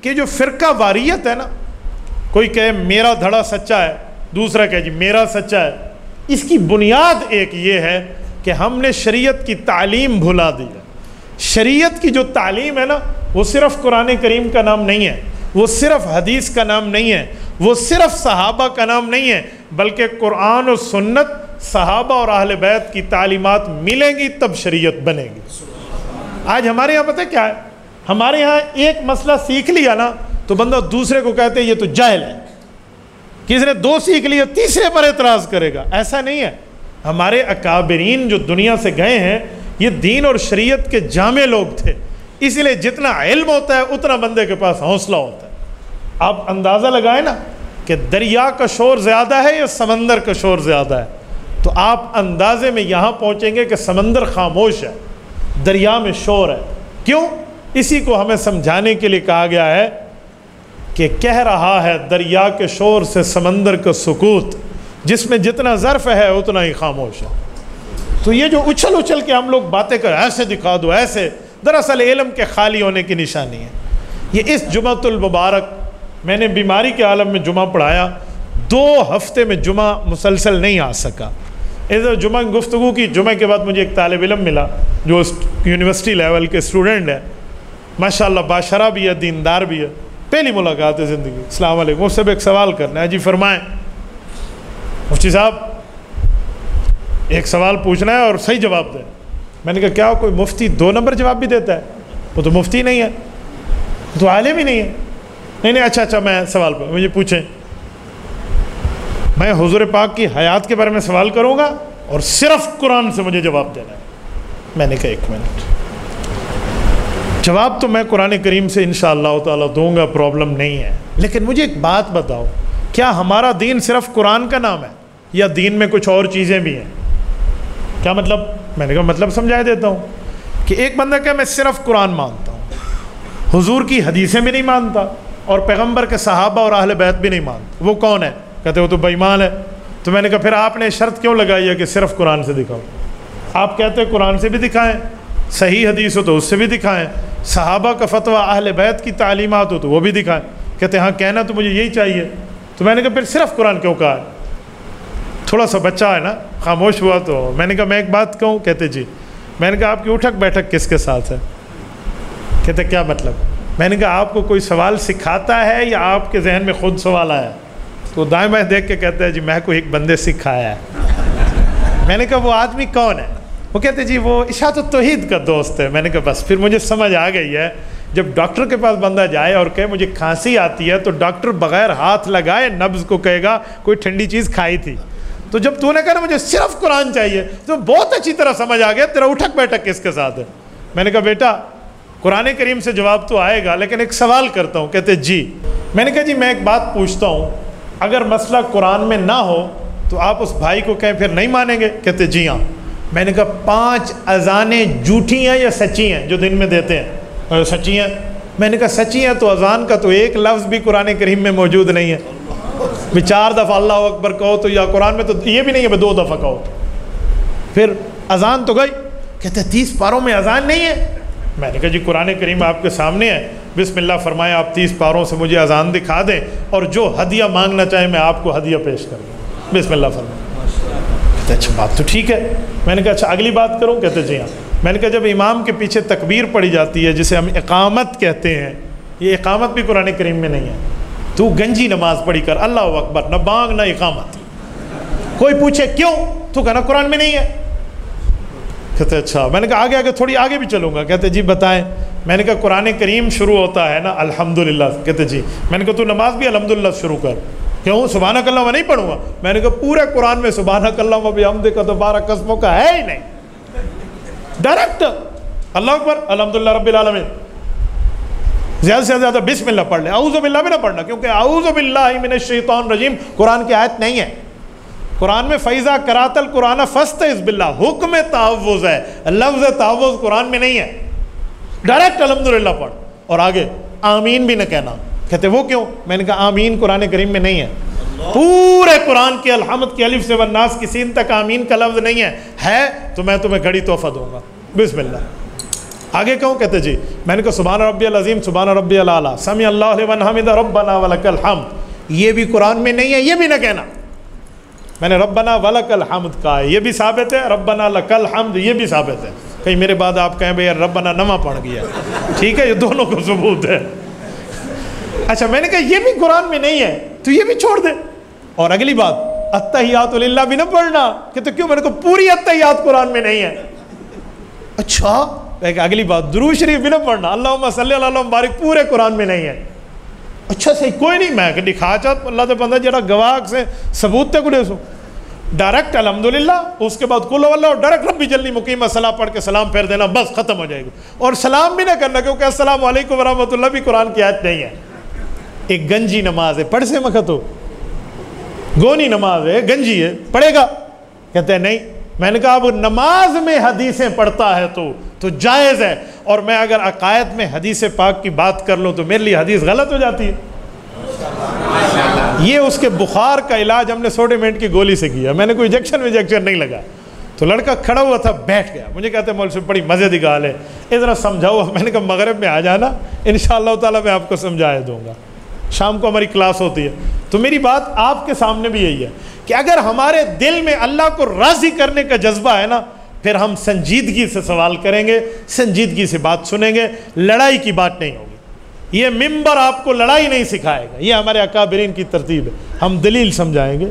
کہ جو فرقہ واریت ہے نا، کوئی کہے میرا دھڑا سچا ہے، دوسرا کہے جی میرا سچا ہے، اس کی بنیاد ایک یہ ہے کہ ہم نے شریعت کی تعلیم بھلا دی ہے۔ شریعت کی جو تعلیم ہے نا، وہ صرف قرآن کریم کا نام نہیں ہے، وہ صرف حدیث کا نام نہیں ہے، وہ صرف صحابہ کا نام نہیں ہے، بلکہ قرآن و سنت، صحابہ اور اہل بیت کی تعلیمات ملیں گی تب شریعت بنے گی۔ آج ہمارے یہاں پتہ کیا ہے، ہمارے یہاں ایک مسئلہ سیکھ لیا نا تو بندہ دوسرے کو کہتے ہیں یہ تو جاہل ہے، کسی نے 2 سیکھ لیا تیسرے پر اعتراض کرے گا۔ ایسا نہیں ہے، ہمارے اکابرین جو دنیا سے گئے ہیں یہ دین اور شریعت کے جامع لوگ تھے، اس لیے جتنا علم ہوتا ہے اتنا بندے کے پاس حوصلہ ہوتا ہے۔ آپ اندازہ لگائیں نا کہ دریا کا شور زیادہ ہے یا سمندر کا شور زیادہ ہے، تو آپ اندازے میں یہاں پہنچیں گے کہ سمندر خاموش ہے، دریا میں شور ہے۔ کیوں؟ اسی کو ہمیں سمجھانے کے لیے کہا گیا ہے کہ کہہ رہا ہے دریا کے شور سے سمندر کا سکوت، جس میں جتنا ظرف ہے اتنا ہی خاموش ہے۔ تو یہ جو اچھل اچھل کے ہم لوگ باتیں کر ایسے دکھا دو ایسے، دراصل علم کے خالی ہونے کی نشانی ہے۔ یہ اس جمعۃ المبارک میں نے بیماری کے عالم میں جمعہ پڑھایا، 2 ہفتے میں جمعہ مسلسل نہیں آ سکا۔ ادھر جمعہ گفتگو کی، جمعہ کے بعد مجھے ایک طالب علم ملا جو یونیورسٹی لیول کے اسٹوڈنٹ ہے، ماشاءاللہ باشرہ بھی ہے، دیندار بھی ہے، پہلی ملاقات ہے زندگی۔ السلام علیکم، مجھ سے ایک سوال کرنا ہے۔ جی فرمائیں مفتی صاحب، ایک سوال پوچھنا ہے اور صحیح جواب دیں۔ میں نے کہا کیا کوئی مفتی 2 نمبر جواب بھی دیتا ہے؟ وہ تو مفتی نہیں ہے، وہ تو عالم ہی نہیں ہے۔ نہیں اچھا میں سوال پر مجھے پوچھیں، میں حضور پاک کی حیات کے بارے میں سوال کروں گا اور صرف قرآن سے مجھے جواب دینا ہے۔ میں نے کہا 1 منٹ، جواب تو میں قرآن کریم سے انشاءاللہ تعالیٰ دوں گا، پرابلم نہیں ہے، لیکن مجھے ایک بات بتاؤ، کیا ہمارا دین صرف قرآن کا نام ہے یا دین میں کچھ اور چیزیں بھی ہیں؟ کیا مطلب؟ میں نے کہا مطلب سمجھا دیتا ہوں کہ ایک بندہ کہ میں صرف قرآن مانتا ہوں، حضور کی حدیثیں بھی نہیں مانتا اور پیغمبر کے صحابہ اور اہل بیت بھی نہیں مانتا، وہ کون ہے؟ کہتے وہ تو بے ایمان ہے۔ تو میں نے کہا پھر آپ نے شرط کیوں لگائی ہے کہ صرف قرآن سے دکھاؤ؟ آپ کہتے ہیں قرآن سے بھی دکھائیں، صحیح حدیث ہو تو اس سے بھی دکھائیں، صحابہ کا فتویٰ اہل بیت کی تعلیمات ہو تو وہ بھی دکھائیں۔ کہتے ہاں کہنا تو مجھے یہی چاہیے۔ تو میں نے کہا پھر صرف قرآن کیوں کہا ہے؟ تھوڑا سا بچہ ہے نا، خاموش ہوا۔ تو میں نے کہا میں ایک بات کہوں؟ کہتے جی۔ میں نے کہا آپ کی اٹھک بیٹھک کس کے ساتھ ہے؟ کہتے کیا مطلب؟ میں نے کہا آپ کو کوئی سوال سکھاتا ہے یا آپ کے ذہن میں خود سوال آیا؟ تو دائیں بائیں دیکھ کے کہتا ہے جی میں کو ایک بندے سکھایا ہے۔ میں نے کہا وہ آدمی کون ہے؟ وہ کہتے جی وہ اشاعت التوحید کا دوست ہے۔ میں نے کہا بس پھر مجھے سمجھ آ گئی ہے، جب ڈاکٹر کے پاس بندہ جائے اور کہے مجھے کھانسی آتی ہے تو ڈاکٹر بغیر ہاتھ لگائے نبض کو کہے گا کوئی ٹھنڈی چیز کھائی تھی۔ تو جب تو نے کہا نا مجھے صرف قرآن چاہیے تو بہت اچھی طرح سمجھ آ گیا تیرا اٹھک بیٹھک کس کے ساتھ ہے۔ میں نے کہا بیٹا قرآن کریم سے جواب تو آئے گا لیکن ایک سوال کرتا ہوں۔ کہتے جی۔ میں نے کہا جی میں ایک بات پوچھتا ہوں، اگر مسئلہ قرآن میں نہ ہو تو آپ اس بھائی کو کہیں پھر نہیں مانیں گے؟ کہتے جی ہاں۔ میں نے کہا 5 اذانیں جھوٹی ہیں یا سچی ہیں جو دن میں دیتے ہیں؟ سچی ہیں۔ میں نے کہا سچی ہیں تو اذان کا تو ایک لفظ بھی قرآن کریم میں موجود نہیں ہے۔ 4 دفعہ اللہ اکبر کہو تو یا قرآن میں تو یہ بھی نہیں ہے 2 دفعہ کہو، پھر اذان تو گئی۔ کہتے 30 پاروں میں اذان نہیں ہے؟ میں نے کہا جی قرآن کریم آپ کے سامنے ہے، بسم اللہ فرمائے، آپ 30 پاروں سے مجھے اذان دکھا دیں اور جو ہدیہ مانگنا چاہیں میں آپ کو ہدیہ پیش کر دوں، بسم اللہ فرمائے۔ کہتے اچھا بات تو ٹھیک ہے۔ میں نے کہا اچھا اگلی بات کروں؟ کہتے جی ہاں۔ میں نے کہا جب امام کے پیچھے تکبیر پڑھی جاتی ہے جسے ہم اقامت کہتے ہیں، یہ اقامت بھی قرآن کریم میں نہیں ہے، تو گنجی نماز پڑھی کر، اللہ اکبر، نہ بانگ نہ اقامت۔ کوئی پوچھے کیوں؟ تو کہنا قرآن میں نہیں ہے۔ کہتے اچھا۔ میں نے کہا آگے تھوڑی آگے بھی چلوں گا۔ کہتے جی بتائیں۔ میں نے کہا قرآن کریم شروع ہوتا ہے نا الحمدللہ۔ کہتے جی۔ میں نے کہا تو نماز بھی الحمدللہ شروع کر۔ کیوں؟ سبحانک اللہم نہیں پڑھوں گا؟ میں نے کہا پورے قرآن میں سبحانک اللہم و بحمدک تبارک اسمک کا ہے ہی نہیں، ڈائریکٹ اللہ اکبر الحمدللہ رب العالمین، زیادہ سے زیادہ بسم اللہ پڑھ لیں، اعوذ باللہ بھی نہ پڑھنا، کیونکہ اعوذ باللہ من الشیطان الرجیم قرآن کی آیت نہیں ہے۔ قرآن میں فَإِذَا قَرَأْتَ الْقُرْآنَ فَاسْتَعِذْ بِاللَّهِ، حکم تعوذ ہے، لفظ تعوذ قرآن میں نہیں ہے۔ ڈائریکٹ الحمدللہ پڑھ اور آگے آمین بھی نہ کہنا۔ کہتے وہ کیوں؟ میں نے کہا آمین قرآن کریم میں نہیں ہے، پورے قرآن کے الحمد کی الف سے والناس کی سین تک آمین کا لفظ نہیں ہے تو میں تمہیں گھڑی تحفہ دوں گا، بسم اللہ۔ آگے کہوں کہتے جی میں نے کہا سبحان ربی العظیم سبحان ربی العلیٰ سمیع اللہ لمن حمدہ ربنا ولک الحمد، یہ بھی قرآن میں نہیں ہے، یہ بھی نہ کہنا۔ میں نے ربنا ولک الحمد کہا ہے، یہ بھی ثابت ہے، ربنا لک الحمد یہ بھی ثابت ہے۔ کہیں میرے بعد آپ کہیں بھئی ربنا نما پڑ گیا، ٹھیک ہے، یہ دونوں کو ثبوت ہے۔ اچھا میں نے کہا یہ بھی قرآن میں نہیں ہے تو یہ بھی چھوڑ دے۔ اور اگلی بات التحیات للہ بھی نہ پڑھنا، کہ تو کیوں؟ میں نے کہا پوری التحیات قرآن میں نہیں ہے۔ اچھا اگلی بات درود شریف بھی نہ پڑھنا، اللہم صلی اللہ علیہ وبارک پورے قرآن میں نہیں ہے۔ اچھا صحیح کوئی نہیں، میں کہ دکھا چاہت اللہ تے بندہ جڑا گواہ سے ثبوت تے کو دے سو ڈائریکٹ الحمدللہ، اس کے بعد قل اللہ اور ڈائریکٹ ربی جلنی مقیم الصلاۃ پڑھ کے سلام پھیر دینا، بس ختم ہو جائے گا۔ اور سلام بھی نہ کرنا کیونکہ السلام علیکم ورحمۃ اللہ بھی قرآن کی آیت نہیں ہے۔ ایک گنجی نماز ہے، پڑھ سے مکھت ہو، گونی نماز ہے، گنجی ہے، پڑھے گا؟ کہتے ہیں نہیں۔ میں نے کہا اب نماز میں حدیثیں پڑھتا ہے تو جائز ہے، اور میں اگر عقائد میں حدیث پاک کی بات کر لوں تو میرے لیے حدیث غلط ہو جاتی ہے۔ یہ اس کے بخار کا علاج ہم نے سوڈیمنٹ کی گولی سے کیا، میں نے کوئی انجیکشن نہیں لگا۔ تو لڑکا کھڑا ہوا تھا، بیٹھ گیا، مجھے کہتے ہیں مولوی صاحب بڑی مزے کی گال ہے، ذرا سمجھاؤ۔ میں نے کہا مغرب میں آ جانا، انشاءاللہ تعالیٰ میں آپ کو سمجھا دوں گا، شام کو ہماری کلاس ہوتی ہے۔ تو میری بات آپ کے سامنے بھی یہی ہے کہ اگر ہمارے دل میں اللہ کو راضی کرنے کا جذبہ ہے نا، پھر ہم سنجیدگی سے سوال کریں گے، سنجیدگی سے بات سنیں گے، لڑائی کی بات نہیں ہوگی۔ یہ ممبر آپ کو لڑائی نہیں سکھائے گا، یہ ہمارے اکابرین کی ترتیب ہے۔ ہم دلیل سمجھائیں گے،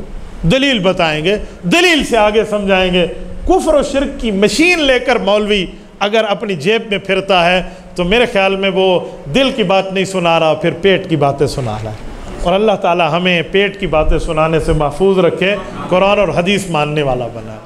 دلیل بتائیں گے، دلیل سے آگے سمجھائیں گے۔ کفر و شرک کی مشین لے کر مولوی اگر اپنی جیب میں پھرتا ہے تو میرے خیال میں وہ دل کی بات نہیں سنا رہا، پھر پیٹ کی باتیں سنا رہا ہے۔ اور اللہ تعالی ہمیں پیٹ کی باتیں سنانے سے محفوظ رکھے، قرآن اور حدیث ماننے والا بنائے۔